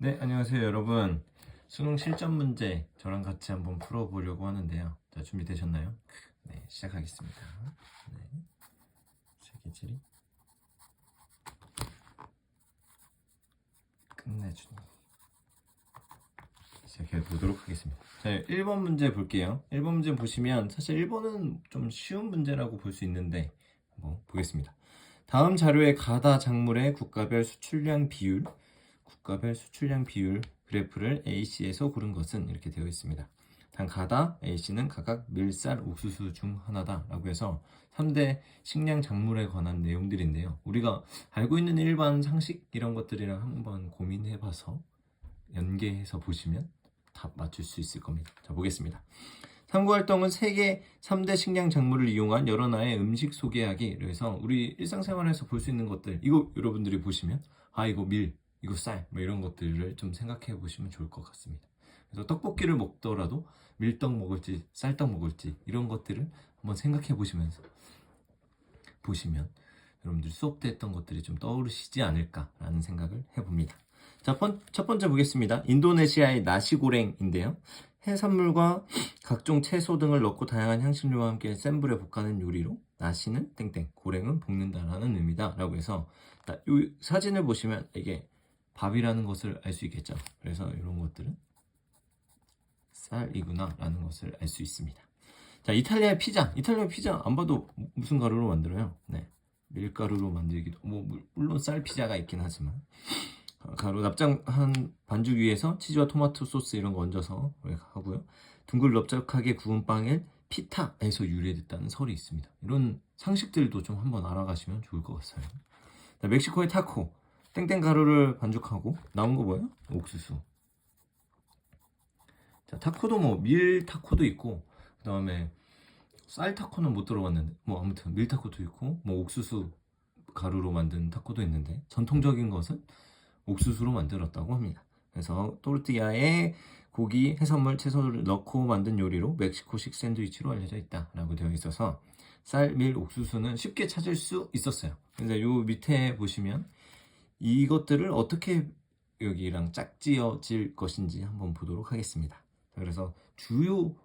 네, 안녕하세요, 여러분. 수능 실전 문제 저랑 같이 한번 풀어보려고 하는데요. 자, 준비되셨나요? 네, 시작하겠습니다. 네, 세계지리 끝내주니. 시작해 보도록 하겠습니다. 자, 1번 문제 볼게요. 1번 문제 보시면 사실 1번은 좀 쉬운 문제라고 볼 수 있는데 한번 보겠습니다. 다음 자료의 가다 작물의 국가별 수출량 비율 그래프를 AC에서 고른 것은 이렇게 되어 있습니다. 단 가다 AC는 각각 밀, 쌀, 옥수수 중 하나다 라고 해서 3대 식량 작물에 관한 내용들인데요. 우리가 알고 있는 일반 상식 이런 것들이랑 한번 고민해봐서 연계해서 보시면 답 맞출 수 있을 겁니다. 자, 보겠습니다. 탐구활동은 세계 3대 식량 작물을 이용한 여러 나라의 음식 소개하기. 그래서 우리 일상생활에서 볼 수 있는 것들, 이거 여러분들이 보시면 이거 밀, 이거 쌀, 뭐 이런 것들을 좀 생각해 보시면 좋을 것 같습니다. 그래서 떡볶이를 먹더라도 밀떡 먹을지 쌀떡 먹을지 이런 것들을 한번 생각해 보시면서 보시면 여러분들 수업 때 했던 것들이 좀 떠오르시지 않을까라는 생각을 해봅니다. 자, 첫 번째 보겠습니다. 인도네시아의 나시고랭인데요. 해산물과 각종 채소 등을 넣고 다양한 향신료와 함께 센 불에 볶아낸 요리로 나시는 땡땡, 고랭은 볶는다라는 의미다 라고 해서 이 사진을 보시면 이게 밥이라는 것을 알 수 있겠죠. 그래서 이런 것들은 쌀이구나 라는 것을 알 수 있습니다. 자, 이탈리아 피자 안 봐도 무슨 가루로 만들어요? 네, 밀가루로 만들기도, 물론 쌀 피자가 있긴 하지만 가루 납작한 반죽 위에서 치즈와 토마토 소스 이런 거 얹어서 하고요. 둥글 넓적하게 구운 빵을 피타에서 유래됐다는 설이 있습니다. 이런 상식들도 좀 한번 알아가시면 좋을 것 같아요. 자, 멕시코의 타코 땡땡 가루를 반죽하고 나온 거 뭐예요? 옥수수. 자, 타코도 밀 타코도 있고 그 다음에 쌀 타코는 못 들어봤는데 아무튼 밀 타코도 있고 옥수수 가루로 만든 타코도 있는데 전통적인 것은 옥수수로 만들었다고 합니다. 그래서 또르띠아에 고기, 해산물, 채소를 넣고 만든 요리로 멕시코식 샌드위치로 알려져 있다라고 되어 있어서 쌀, 밀, 옥수수는 쉽게 찾을 수 있었어요. 근데 요 밑에 보시면 이것들을 어떻게 여기랑 짝지어질 것인지 한번 보도록 하겠습니다. 그래서 주요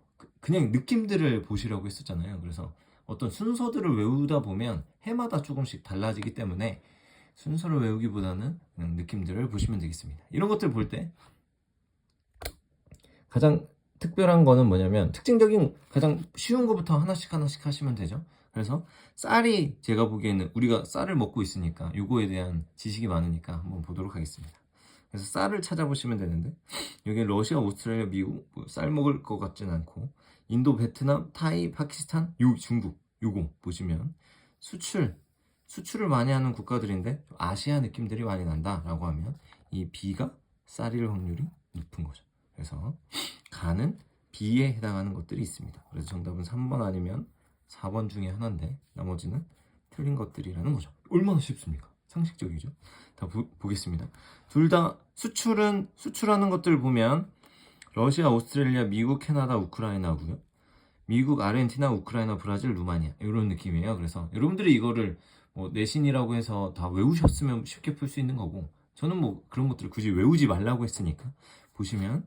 그냥 느낌들을 보시라고 했었잖아요. 그래서 어떤 순서들을 외우다 보면 해마다 조금씩 달라지기 때문에 순서를 외우기보다는 그냥 느낌들을 보시면 되겠습니다. 이런 것들 볼 때 가장 특별한 거는 뭐냐면 특징적인 가장 쉬운 것부터 하나씩 하시면 되죠. 그래서 쌀이 제가 보기에는 우리가 쌀을 먹고 있으니까 요거에 대한 지식이 많으니까 한번 보도록 하겠습니다. 그래서 쌀을 찾아보시면 되는데 여기 러시아, 오스트레일리아, 미국 쌀 먹을 것 같진 않고 인도, 베트남, 타이, 파키스탄, 중국 요거 보시면 수출을 많이 하는 국가들인데 아시아 느낌들이 많이 난다라고 하면 이 B가 쌀일 확률이 높은 거죠. 그래서 가는 B에 해당하는 것들이 있습니다. 그래서 정답은 3번 아니면 4번 중에 하나인데 나머지는 틀린 것들이라는 거죠. 얼마나 쉽습니까? 상식적이죠. 다 보겠습니다. 둘 다 수출하는 것들 보면 러시아, 오스트레일리아, 미국, 캐나다, 우크라이나고요. 미국, 아르헨티나, 우크라이나, 브라질, 루마니아 이런 느낌이에요. 그래서 여러분들이 이거를 내신이라고 해서 다 외우셨으면 쉽게 풀 수 있는 거고 저는 그런 것들을 굳이 외우지 말라고 했으니까 보시면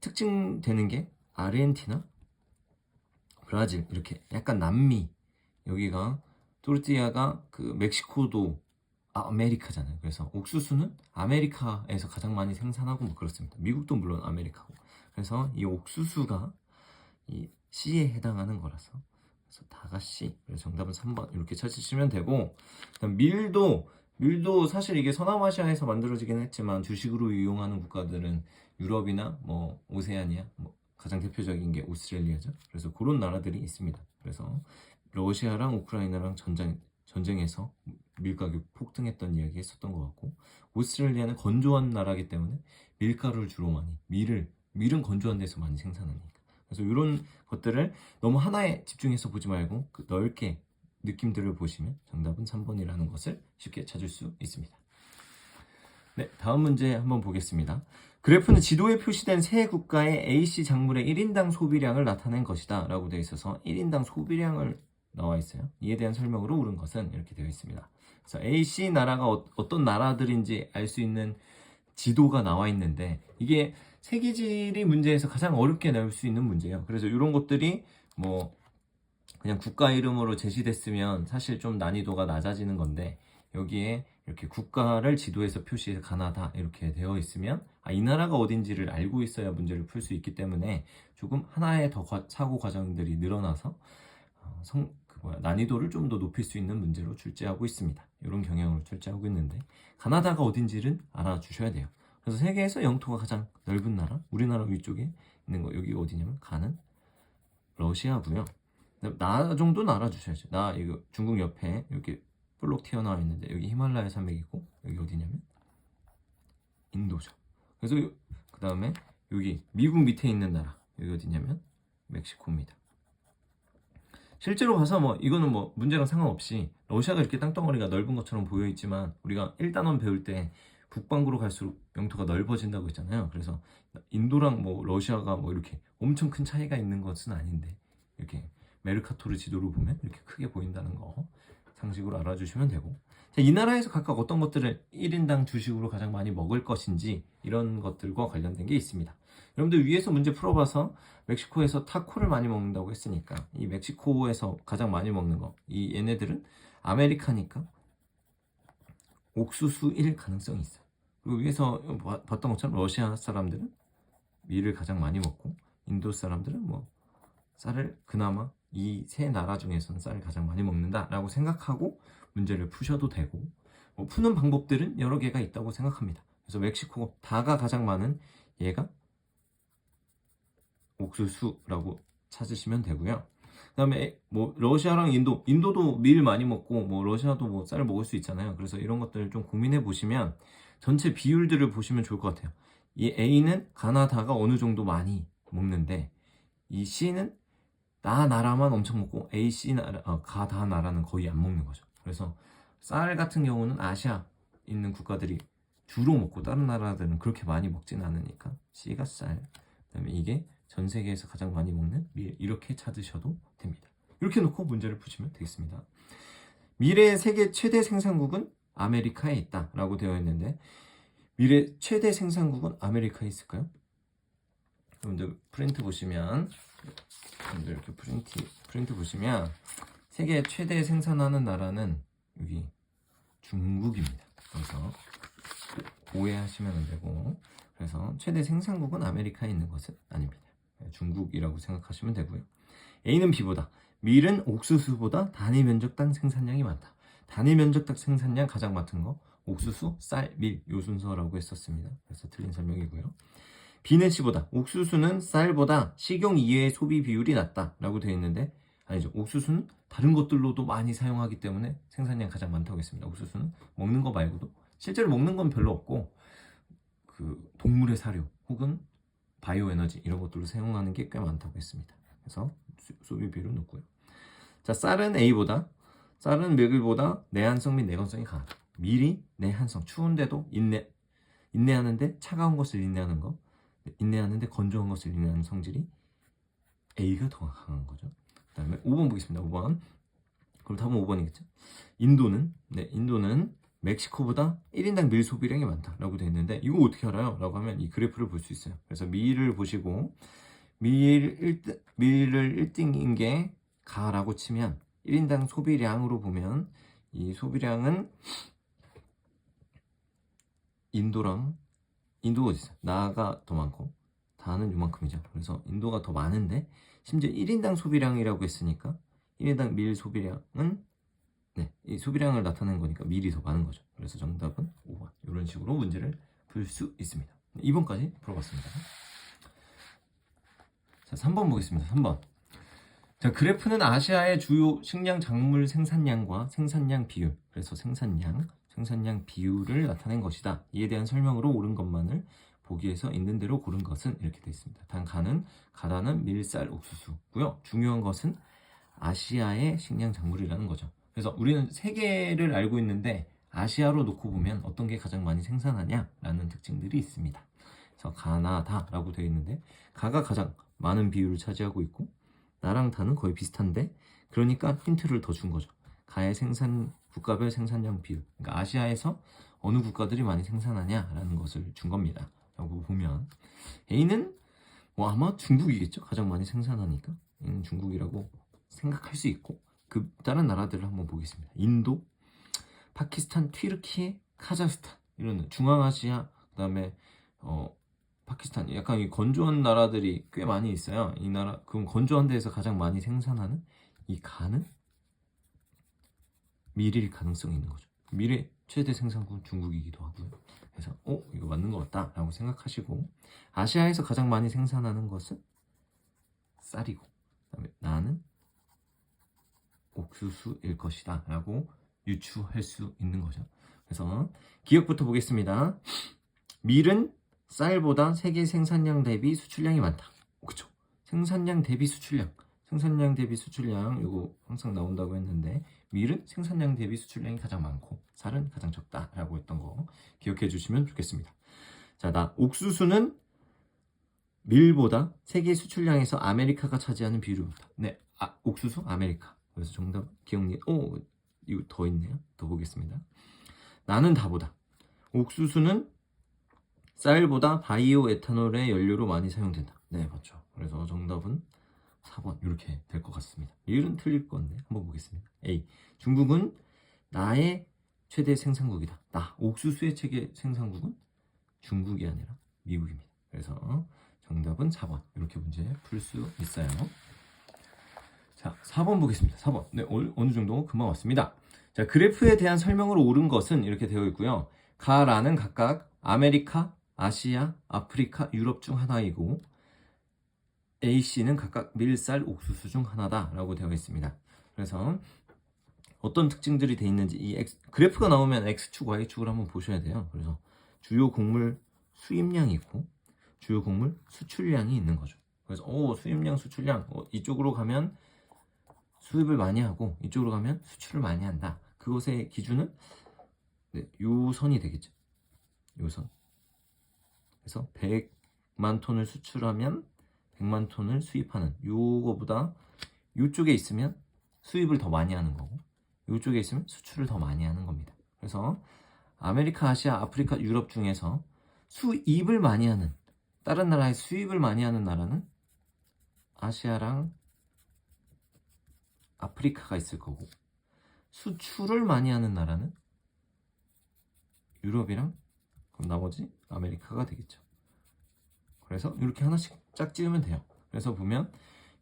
특징되는 게 아르헨티나, 브라질 이렇게 약간 남미 여기가 토르티아가 그 멕시코도 아메리카잖아요. 그래서 옥수수는 아메리카에서 가장 많이 생산하고 그렇습니다. 미국도 물론 아메리카고. 그래서 이 옥수수가 이 C에 해당하는 거라서 그래서 다가 C. 그래서 정답은 3번 이렇게 찾으시면 되고 밀도 사실 이게 서남아시아에서 만들어지긴 했지만 주식으로 이용하는 국가들은 유럽이나 오세아니아 가장 대표적인 게 오스트레일리아죠. 그래서 그런 나라들이 있습니다. 그래서 러시아랑 우크라이나랑 전쟁에서 밀가격 폭등했던 이야기 했었던 것 같고 오스트레일리아는 건조한 나라이기 때문에 밀가루를 주로 많이 밀은 건조한 데서 많이 생산하니까 그래서 이런 것들을 너무 하나에 집중해서 보지 말고 넓게 느낌들을 보시면 정답은 3번이라는 것을 쉽게 찾을 수 있습니다. 네, 다음 문제 한번 보겠습니다. 그래프는 지도에 표시된 세 국가의 A씨 작물의 1인당 소비량을 나타낸 것이다 라고 되어 있어서 1인당 소비량을 나와 있어요. 이에 대한 설명으로 옳은 것은 이렇게 되어 있습니다. 그래서 A씨 나라가 어떤 나라들인지 알 수 있는 지도가 나와 있는데 이게 세계지리 문제에서 가장 어렵게 나올 수 있는 문제예요. 그래서 이런 것들이 뭐 그냥 국가 이름으로 제시됐으면 사실 좀 난이도가 낮아지는 건데 여기에 이렇게 국가를 지도에서 표시해서 가나다 이렇게 되어 있으면 이 나라가 어딘지를 알고 있어야 문제를 풀 수 있기 때문에 조금 하나의 더 사고 과정들이 늘어나서 난이도를 좀 더 높일 수 있는 문제로 출제하고 있습니다. 이런 경향으로 출제하고 있는데 가나다가 어딘지를 알아주셔야 돼요. 그래서 세계에서 영토가 가장 넓은 나라, 우리나라 위쪽에 있는 거 여기 어디냐면 가는 러시아고요. 나 정도는 알아주셔야죠. 나 이거 중국 옆에 이렇게 볼록 튀어나와 있는데 여기 히말라야 산맥이 있고 여기 어디냐면 인도죠. 그래서 그 다음에 여기 미국 밑에 있는 나라 여기 어디냐면 멕시코입니다. 실제로 봐서 뭐 이거는 뭐 문제랑 상관없이 러시아가 이렇게 땅덩어리가 넓은 것처럼 보여 있지만 우리가 1단원 배울 때 북반구로 갈수록 영토가 넓어진다고 했잖아요. 그래서 인도랑 뭐 러시아가 뭐 이렇게 엄청 큰 차이가 있는 것은 아닌데 이렇게 메르카토르 지도를 보면 이렇게 크게 보인다는 거 상식으로 알아주시면 되고, 자, 이 나라에서 각각 어떤 것들을 1인당 주식으로 가장 많이 먹을 것인지 이런 것들과 관련된 게 있습니다. 여러분들 위에서 문제 풀어봐서 멕시코에서 타코를 많이 먹는다고 했으니까 이 멕시코에서 가장 많이 먹는 거, 이 얘네들은 아메리카니까 옥수수일 가능성이 있어요. 그리고 위에서 봤던 것처럼 러시아 사람들은 밀을 가장 많이 먹고 인도 사람들은 뭐 쌀을 그나마 이 세 나라 중에서는 쌀을 가장 많이 먹는다라고 생각하고 문제를 푸셔도 되고, 뭐 푸는 방법들은 여러 개가 있다고 생각합니다. 그래서 멕시코 다가 가장 많은 얘가 옥수수라고 찾으시면 되고요. 그 다음에 뭐 러시아랑 인도도 밀 많이 먹고 뭐 러시아도 뭐 쌀을 먹을 수 있잖아요. 그래서 이런 것들을 좀 고민해 보시면 전체 비율들을 보시면 좋을 것 같아요. 이 A는 가나다가 어느 정도 많이 먹는데 이 C는 나라만 엄청 먹고 A, C 나라, 가다 나라는 거의 안 먹는 거죠. 그래서 쌀 같은 경우는 아시아 있는 국가들이 주로 먹고 다른 나라들은 그렇게 많이 먹진 않으니까 C가 쌀, 그다음에 이게 전 세계에서 가장 많이 먹는 밀, 이렇게 찾으셔도 됩니다. 이렇게 놓고 문제를 푸시면 되겠습니다. 밀의 세계 최대 생산국은 아메리카에 있다라고 되어 있는데 밀의 최대 생산국은 아메리카에 있을까요? 여러분들 프린트 보시면 이렇게 프린트 보시면 세계 최대 생산하는 나라는 여기 중국입니다. 그래서 오해하시면 안 되고, 그래서 최대 생산국은 아메리카에 있는 것은 아닙니다. 중국이라고 생각하시면 되고요. A는 B보다, 밀은 옥수수보다 단위 면적당 생산량이 많다. 단위 면적당 생산량 가장 많은 거 옥수수, 쌀, 밀 요 순서라고 했었습니다. 그래서 틀린 설명이고요. B는 C보다, 옥수수는 쌀보다 식용 이외의 소비 비율이 낮다 라고 되어 있는데 아니죠. 옥수수는 다른 것들로도 많이 사용하기 때문에 생산량 가장 많다고 했습니다. 옥수수는 먹는 거 말고도 실제로 먹는 건 별로 없고 그 동물의 사료 혹은 바이오 에너지 이런 것들로 사용하는 게 꽤 많다고 했습니다. 그래서 소비 비율은 높고요. 자, 쌀은 밀보다 내한성 및 내건성이 강하다. 밀이 내한성, 추운데도 인내하는데 차가운 것을 인내하는데 건조한 것을 인내하는 성질이 A가 더 강한 거죠. 그 다음에 5번 보겠습니다. 5번. 그럼 답은 5번이겠죠. 인도는 멕시코보다 1인당 밀 소비량이 많다라고 되어 있는데 이거 어떻게 알아요? 라고 하면 이 그래프를 볼 수 있어요. 그래서 밀을 보시고 밀을 1등인 게 가라고 치면 1인당 소비량으로 보면 이 소비량은 인도가 어디 있어요? 나가 더 많고 다는 요만큼이죠. 그래서 인도가 더 많은데 심지어 1인당 소비량이라고 했으니까 1인당 밀 소비량은 이 소비량을 나타내는 거니까 밀이 더 많은 거죠. 그래서 정답은 5번. 이런 식으로 문제를 풀 수 있습니다. 2번까지 풀어봤습니다. 자, 3번 보겠습니다. 3번. 자, 그래프는 아시아의 주요 식량 작물 생산량과 생산량 비율, 그래서 생산량 비율을 나타낸 것이다. 이에 대한 설명으로 옳은 것만을 보기에서 있는 대로 고른 것은 이렇게 되어 있습니다. 단 가다는 밀, 쌀, 옥수수고요. 중요한 것은 아시아의 식량 작물이라는 거죠. 그래서 우리는 세계를 알고 있는데 아시아로 놓고 보면 어떤 게 가장 많이 생산하냐라는 특징들이 있습니다. 그래서 가나다라고 되어 있는데 가가 가장 많은 비율을 차지하고 있고 나랑 다는 거의 비슷한데 그러니까 힌트를 더 준 거죠. 가의 생산 국가별 생산량 비율. 그러니까 아시아에서 어느 국가들이 많이 생산하냐라는 것을 준 겁니다. 라고 보면 A는 뭐 아마 중국이겠죠. 가장 많이 생산하니까 A는 중국이라고 생각할 수 있고 그 다른 나라들을 한번 보겠습니다. 인도, 파키스탄, 튀르키예, 카자흐스탄 이런 중앙아시아 그다음에 파키스탄 약간 이 건조한 나라들이 꽤 많이 있어요. 이 나라 그럼 건조한 데에서 가장 많이 생산하는 이 가는 밀일 가능성이 있는 거죠. 밀의 최대 생산국은 중국이기도 하고요. 그래서 이거 맞는 것 같다라고 생각하시고 아시아에서 가장 많이 생산하는 것은 쌀이고 그다음에 나는 옥수수일 것이다 라고 유추할 수 있는 거죠. 그래서 기억부터 보겠습니다. 밀은 쌀보다 세계 생산량 대비 수출량이 많다. 그쵸? 생산량 대비 수출량. 생산량 대비 수출량 이거 항상 나온다고 했는데 밀은 생산량 대비 수출량이 가장 많고 쌀은 가장 적다라고 했던 거 기억해 주시면 좋겠습니다. 자, 옥수수는 밀보다 세계 수출량에서 아메리카가 차지하는 비율이 높다. 네, 옥수수 아메리카. 그래서 정답 기억니? 이거 더 있네요. 더 보겠습니다. 나는 다보다. 옥수수는 쌀보다 바이오 에탄올의 연료로 많이 사용된다. 네, 맞죠. 그래서 정답은 4번 이렇게 될 것 같습니다. 밀은 틀릴 건데 한번 보겠습니다. A. 중국은 나의 최대 생산국이다. 옥수수의 최대 생산국은 중국이 아니라 미국입니다. 그래서 정답은 4번 이렇게 문제 풀 수 있어요. 자, 4번 보겠습니다. 4번. 네, 어느 정도 금방 왔습니다. 자, 그래프에 대한 설명으로 옳은 것은 이렇게 되어 있고요. 가라는 각각 아메리카, 아시아, 아프리카, 유럽 중 하나이고 AC는 각각 밀, 쌀, 옥수수 중 하나다라고 되어 있습니다. 그래서 어떤 특징들이 되어 있는지 이 그래프가 나오면 X축, Y축을 한번 보셔야 돼요. 그래서 주요 곡물 수입량이 있고 주요 곡물 수출량이 있는 거죠. 그래서 수입량, 수출량 이쪽으로 가면 수입을 많이 하고 이쪽으로 가면 수출을 많이 한다. 그것의 기준은 요 선이 되겠죠. 요 선. 그래서 100만 톤을 수출하면 100만 톤을 수입하는 요거보다 요쪽에 있으면 수입을 더 많이 하는 거고 요쪽에 있으면 수출을 더 많이 하는 겁니다. 그래서 아메리카, 아시아, 아프리카, 유럽 중에서 수입을 많이 하는 다른 나라의 수입을 많이 하는 나라는 아시아랑 아프리카가 있을 거고 수출을 많이 하는 나라는 유럽이랑 그럼 나머지 아메리카가 되겠죠. 그래서 이렇게 하나씩 짝 지으면 돼요. 그래서 보면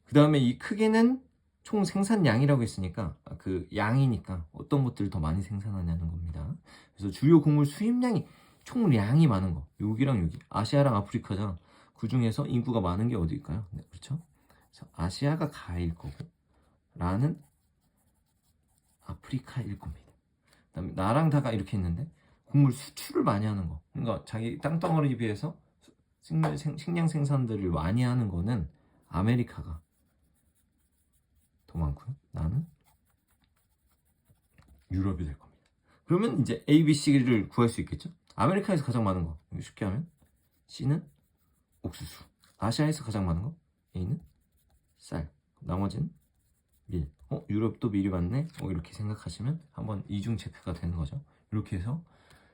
그 다음에 이 크기는 총 생산량이라고 했으니까 그 양이니까 어떤 것들을 더 많이 생산하냐는 겁니다. 그래서 주요 곡물 수입량이 총량이 많은 거 여기랑 여기 아시아랑 아프리카잖아. 그 중에서 인구가 많은 게 어디일까요? 네, 그렇죠. 그래서 아시아가 가일 거고 라는 아프리카일 겁니다. 그다음에 나랑 다가 이렇게 있는데 곡물 수출을 많이 하는 거 그러니까 자기 땅덩어리에 비해서 식량 생산들을 많이 하는 거는 아메리카가 더 많고요. 나는 유럽이 될 겁니다. 그러면 이제 A, B, C를 구할 수 있겠죠? 아메리카에서 가장 많은 거 쉽게 하면 C는 옥수수, 아시아에서 가장 많은 거 A는 쌀, 나머지는 밀. 유럽도 밀이 많네? 이렇게 생각하시면 한번 이중 체크가 되는 거죠. 이렇게 해서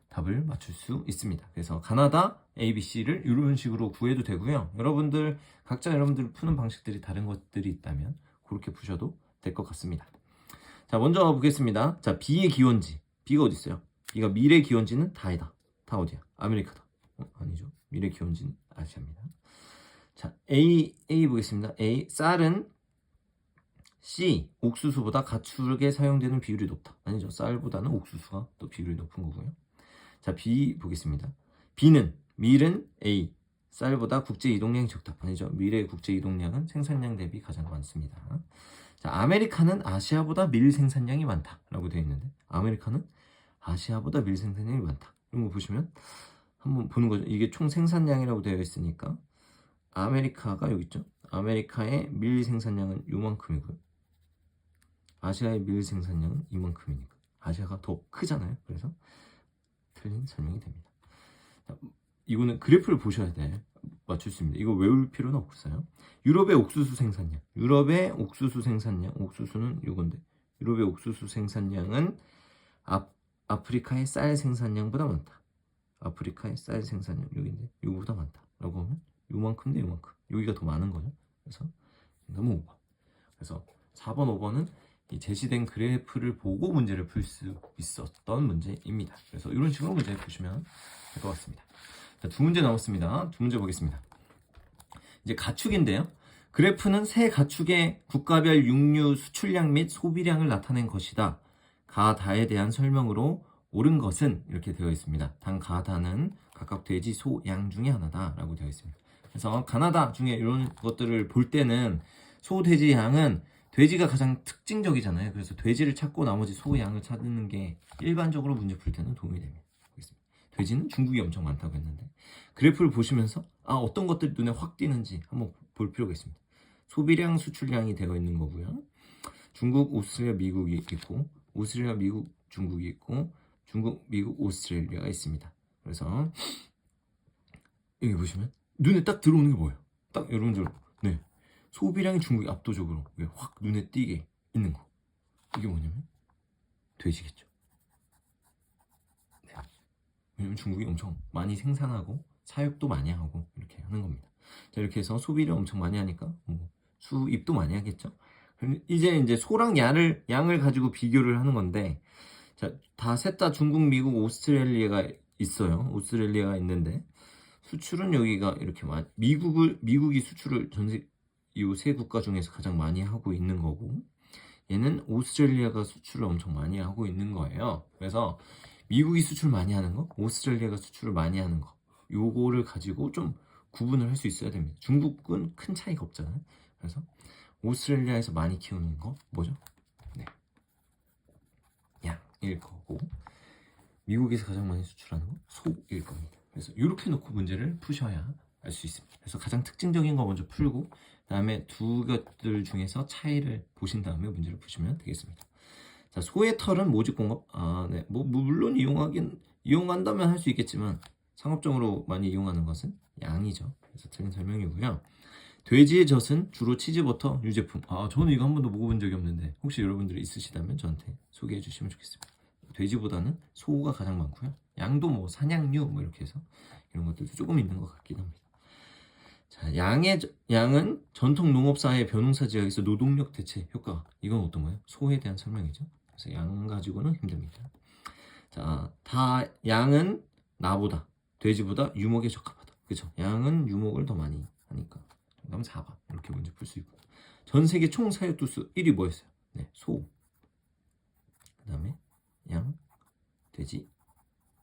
답을 맞출 수 있습니다. 그래서 가나다 A, B, C를 이런 식으로 구해도 되고요. 각자 여러분들 푸는 방식들이 다른 것들이 있다면 그렇게 푸셔도 될 것 같습니다. 자, 먼저 보겠습니다. 자, B의 기원지. B가 어디 있어요? B가 밀의 기원지는 다이다. 다 어디야? 아메리카다. 아니죠. 밀의 기원지는 아시아입니다. 자, A 보겠습니다. A, 쌀은 C, 옥수수보다 가축에 사용되는 비율이 높다. 아니죠. 쌀보다는 옥수수가 또 비율이 높은 거고요. 자, B 보겠습니다. 밀은 A, 쌀보다 국제 이동량이 적다. 아니죠. 밀의 국제 이동량은 생산량 대비 가장 많습니다. 자, 아메리카는 아시아보다 밀 생산량이 많다. 라고 되어 있는데, 아메리카는 아시아보다 밀 생산량이 많다. 이런 거 보시면 한번 보는 거죠. 이게 총 생산량이라고 되어 있으니까, 아메리카가 여기 있죠. 아메리카의 밀 생산량은 요만큼이고요. 아시아의 밀 생산량은 이만큼이니까. 아시아가 더 크잖아요. 그래서 틀린 설명이 됩니다. 자, 이거는 그래프를 보셔야 돼. 맞출 수 있습니다. 이거 외울 필요는 없어요. 유럽의 옥수수 생산량. 옥수수는 이건데 유럽의 옥수수 생산량은 아프리카의 쌀 생산량보다 많다. 아프리카의 쌀 생산량 여기인데 여기보다 많다 라고 하면 요만큼 대 요만큼 여기가 더 많은 거죠. 그래서 너무 5번. 그래서 4번 5번은 이 제시된 그래프를 보고 문제를 풀 수 있었던 문제입니다. 그래서 이런 식으로 문제 보시면 될 것 같습니다. 자, 두 문제 남았습니다. 두 문제 보겠습니다. 이제 가축인데요. 그래프는 세 가축의 국가별 육류 수출량 및 소비량을 나타낸 것이다. 가다에 대한 설명으로 옳은 것은 이렇게 되어 있습니다. 단 가다는 각각 돼지, 소, 양 중에 하나다 라고 되어 있습니다. 그래서 가나다 중에 이런 것들을 볼 때는 소, 돼지, 양은 돼지가 가장 특징적이잖아요. 그래서 돼지를 찾고 나머지 소, 양을 찾는 게 일반적으로 문제 풀 때는 도움이 됩니다. 돼지는 중국이 엄청 많다고 했는데 그래프를 보시면서 어떤 것들이 눈에 확 띄는지 한번 볼 필요가 있습니다. 소비량, 수출량이 되어 있는 거고요. 중국, 오스트레일리아, 미국이 있고 오스트레일리아, 미국, 중국이 있고 중국, 미국, 오스트레일리아가 있습니다. 그래서 여기 보시면 눈에 딱 들어오는 게 뭐예요? 딱 여러분들 소비량이 중국이 압도적으로 확 눈에 띄게 있는 거. 이게 뭐냐면 돼지겠죠. 네. 왜냐면 중국이 엄청 많이 생산하고 사육도 많이 하고 이렇게 하는 겁니다. 자, 이렇게 해서 소비를 엄청 많이 하니까 수입도 많이 하겠죠. 이제 소랑 양을 가지고 비교를 하는 건데, 자, 다 셋 다 중국, 미국, 오스트레일리아가 있어요. 오스트레일리아가 있는데 수출은 여기가 이렇게 미국이 수출을 이 세 국가 중에서 가장 많이 하고 있는 거고, 얘는 오스트레일리아가 수출을 엄청 많이 하고 있는 거예요. 그래서 미국이 수출 많이 하는 거, 오스트레일리아가 수출을 많이 하는 거, 요거를 가지고 좀 구분을 할 수 있어야 됩니다. 중국은 큰 차이가 없잖아요. 그래서 오스트레일리아에서 많이 키우는 거 뭐죠? 네, 양일 거고, 미국에서 가장 많이 수출하는 거 소일 겁니다. 그래서 이렇게 놓고 문제를 푸셔야 알 수 있습니다. 그래서 가장 특징적인 거 먼저 풀고 그다음에 두 것들 중에서 차이를 보신 다음에 문제를 푸시면 되겠습니다. 자, 소의 털은 모직공업. 네, 물론 이용한다면 할 수 있겠지만 상업적으로 많이 이용하는 것은 양이죠. 그래서 틀린 설명이고요. 돼지의 젖은 주로 치즈버터, 유제품. 저는 이거 한 번도 먹어본 적이 없는데 혹시 여러분들이 있으시다면 저한테 소개해 주시면 좋겠습니다. 돼지보다는 소가 가장 많고요. 양도 사냥류 이렇게 해서 이런 것들도 조금 있는 것 같긴 합니다. 자, 양은 전통 농업사의 벼농사 지역에서 노동력 대체 효과. 이건 어떤 거예요? 소에 대한 설명이죠. 그래서 양 가지고는 힘듭니다. 자, 양은 나보다, 돼지보다 유목에 적합하다. 그렇죠? 양은 유목을 더 많이 하니까. 정답은 4번. 이렇게 문제 풀 수 있고. 전 세계 총 사육 두수 1위 뭐였어요? 네, 소. 그 다음에 양, 돼지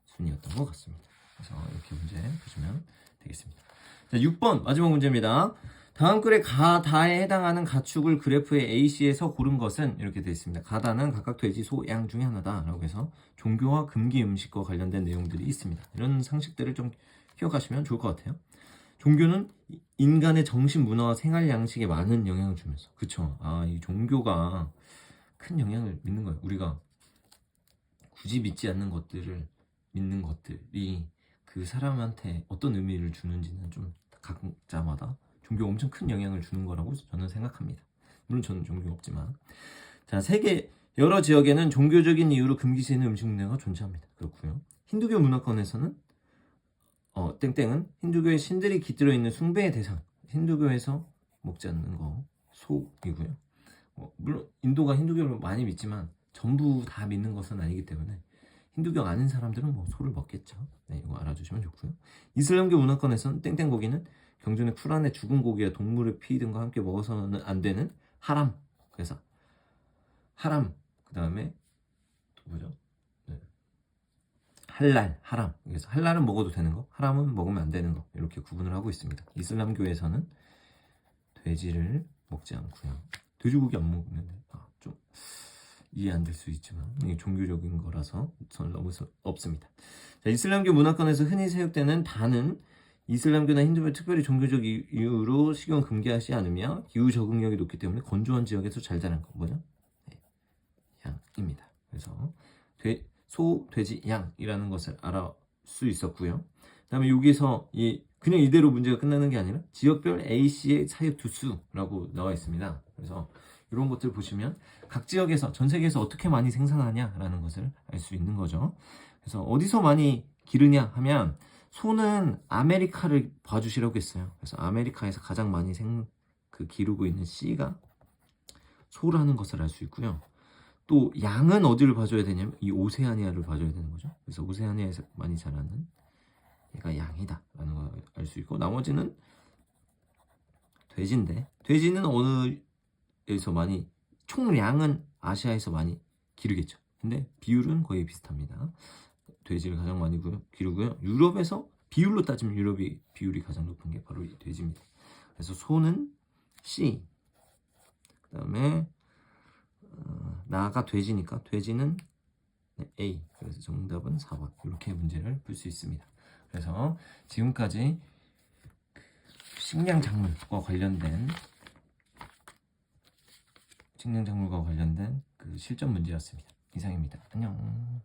순이었던 것 같습니다. 그래서 이렇게 문제 보시면 되겠습니다. 자, 6번 마지막 문제입니다. 다음 글의 가다에 해당하는 가축을 그래프의 AC에서 고른 것은 이렇게 되어 있습니다. 가다는 각각 돼지, 소, 양 중에 하나다 라고 해서 종교와 금기 음식과 관련된 내용들이 있습니다. 이런 상식들을 좀 기억하시면 좋을 것 같아요. 종교는 인간의 정신, 문화와 생활 양식에 많은 영향을 주면서, 그쵸? 이 종교가 큰 영향을 믿는 거예요. 우리가 굳이 믿지 않는 것들을 믿는 것들이 그 사람한테 어떤 의미를 주는지는 좀 각자마다 종교가 엄청 큰 영향을 주는 거라고 저는 생각합니다. 물론 저는 종교가 없지만. 자, 세계 여러 지역에는 종교적인 이유로 금기시되는 음식 문화가 존재합니다. 그렇고요. 힌두교 문화권에서는 땡땡은 힌두교의 신들이 깃들어 있는 숭배의 대상, 힌두교에서 먹지 않는 거 소이고요. 물론 인도가 힌두교를 많이 믿지만 전부 다 믿는 것은 아니기 때문에 힌두교 아닌 사람들은 소를 먹겠죠. 네, 이거 알아주시면 좋고요. 이슬람교 문화권에서는 땡땡 고기는 경전의 쿠란의 죽은 고기와 동물의 피 등과 함께 먹어서는 안 되는 하람. 그래서 하람. 그 다음에 또 뭐죠? 네. 할랄, 하람. 그래서 할랄은 먹어도 되는 거, 하람은 먹으면 안 되는 거 이렇게 구분을 하고 있습니다. 이슬람교에서는 돼지를 먹지 않고요. 돼지고기 안 먹는데 좀 이해 안 될 수 있지만 이게 종교적인 거라서 저는 너무 없습니다. 자, 이슬람교 문화권에서 흔히 사용되는 단은 이슬람교나 힌두교 특별히 종교적 이유로 식용 금기하지 않으며 기후 적응력이 높기 때문에 건조한 지역에서 잘 자란 거 뭐죠? 네, 양입니다. 그래서 소, 돼지, 양이라는 것을 알아 수 있었고요. 그다음에 여기서 그냥 이대로 문제가 끝나는 게 아니라 지역별 A씨의 사육 두수라고 나와 있습니다. 그래서 이런 것들 보시면 각 지역에서 전 세계에서 어떻게 많이 생산하냐라는 것을 알 수 있는 거죠. 그래서 어디서 많이 기르냐 하면 소는 아메리카를 봐주시라고 했어요. 그래서 아메리카에서 가장 많이 기르고 있는 C가 소라는 것을 알 수 있고요. 또 양은 어디를 봐줘야 되냐면 이 오세아니아를 봐줘야 되는 거죠. 그래서 오세아니아에서 많이 자라는 얘가 양이다 라는 걸 알 수 있고, 나머지는 돼지인데 돼지는 어느에서 많이, 총량은 아시아에서 많이 기르겠죠. 근데 비율은 거의 비슷합니다. 돼지를 가장 많이 기르고요. 유럽에서 비율로 따지면 유럽이 비율이 가장 높은 게 바로 이 돼지입니다. 그래서 소는 C, 그 다음에 나가 돼지니까 돼지는 A. 그래서 정답은 4번. 이렇게 문제를 풀 수 있습니다. 그래서 지금까지 식량 작물과 관련된 그 실전 문제였습니다. 이상입니다. 안녕.